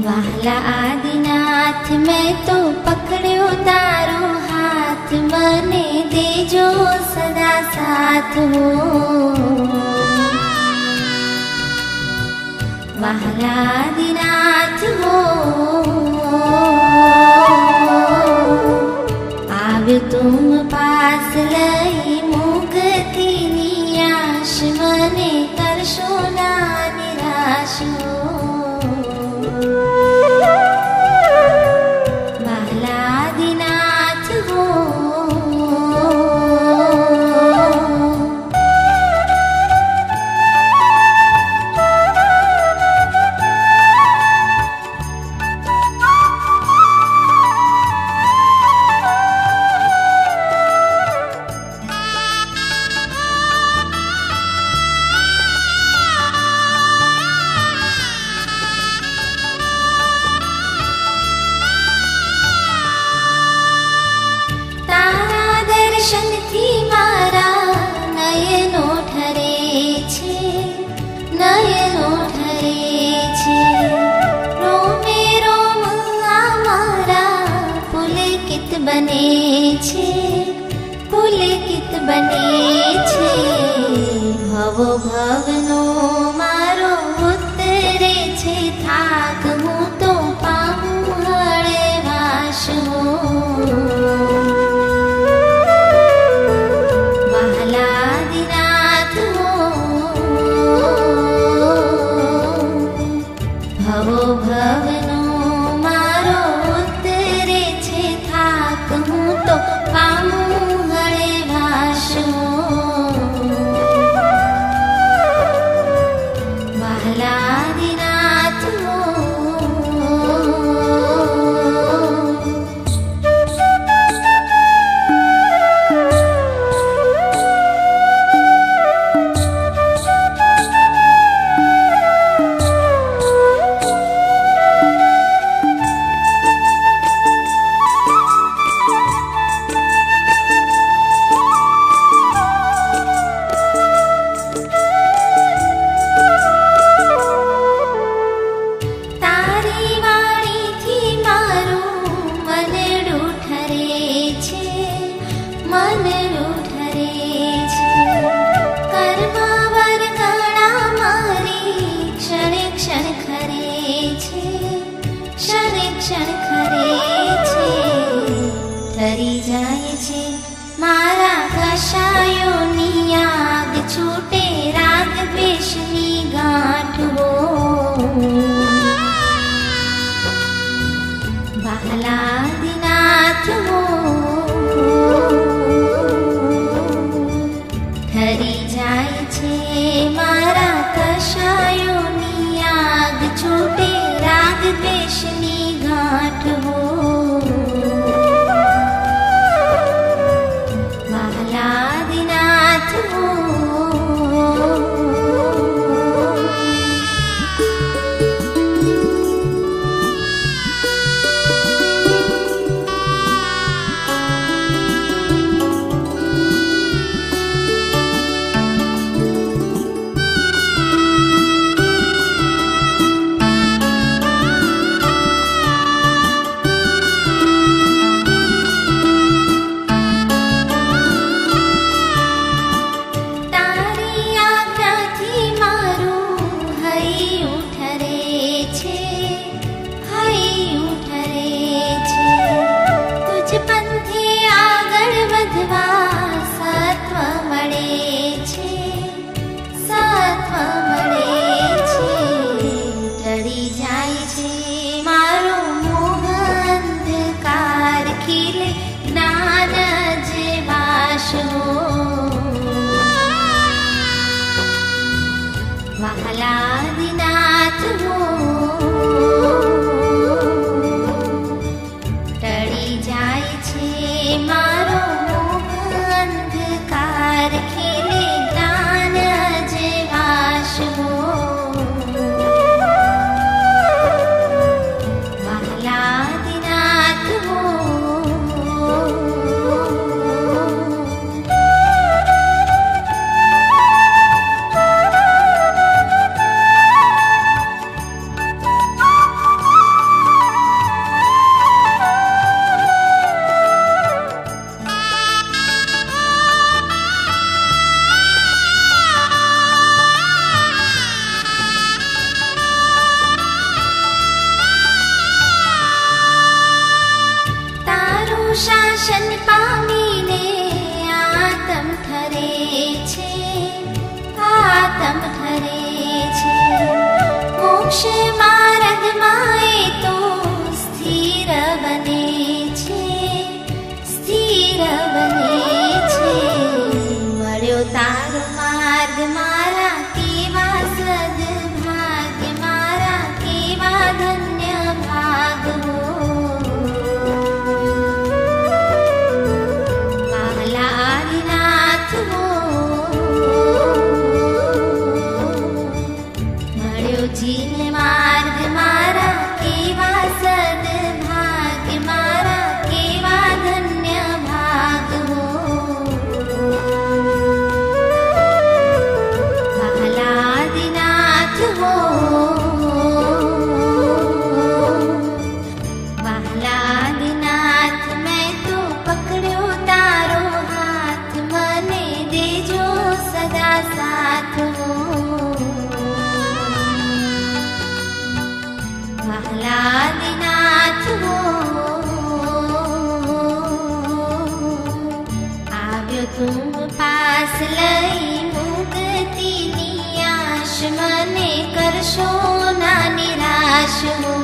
વહાલા આદિનાથ મેં તો પકડ્યો તારો હાથ, મને દેજો સદા સાથ હો. વહાલા આદિનાથ હો, આવ્યો તુમ પાસ લઈ મુક્તિની આશ, મને કરશો ના નિરાશ હો. દર્શનથી મારા નયનો ઠરે છે, નયનો ઠરે છે. રોમે રોમ મારા પુલકિત બને છે, પુલકિત બને છે. ભવો ભવનો મારો ઉતરે છે થાક, હું તો પામું હળવાશ હો. ભવો ભવનો મારો ઉતરે છે થાક, હું તો પામું હળવાશ હો. વહાલા આદિનાથ હો. ઠરી જાય છે મારા કશાયોની આગ, છૂટે રાગ દ્વેષની ગાંઠ હો. વહાલા આદિનાથ હો, ઠરી જાય છે મારા કશાયોની આગ, છૂટે રાગ દ્વેષની ગાંઠ હો. મોક્ષ માર્ગમાં એ તો સ્થિર બને છે, સ્થિર બને છે. મળ્યો તારો માર્ગ મારા કેવા સદભાગ્ય, મારા કેવા ધન્ય ભાગ હો. વહાલા આદિનાથ હો, મળ્યો જીન માર્ગ મારા કેવા સદભાગ્ય, મારા કેવા ધન્ય ભાગ હો. વહાલા આદિનાથ હો, વહાલા આદિનાથ મેં તો પકડ્યો તારો હાથ, મને દેજો સદા સાથ હો. વહાલા આદિનાથ હો, આવ્યો તું પાસ લઈ મુક્તિની આશ, મને કરશો ના નિરાશ હો.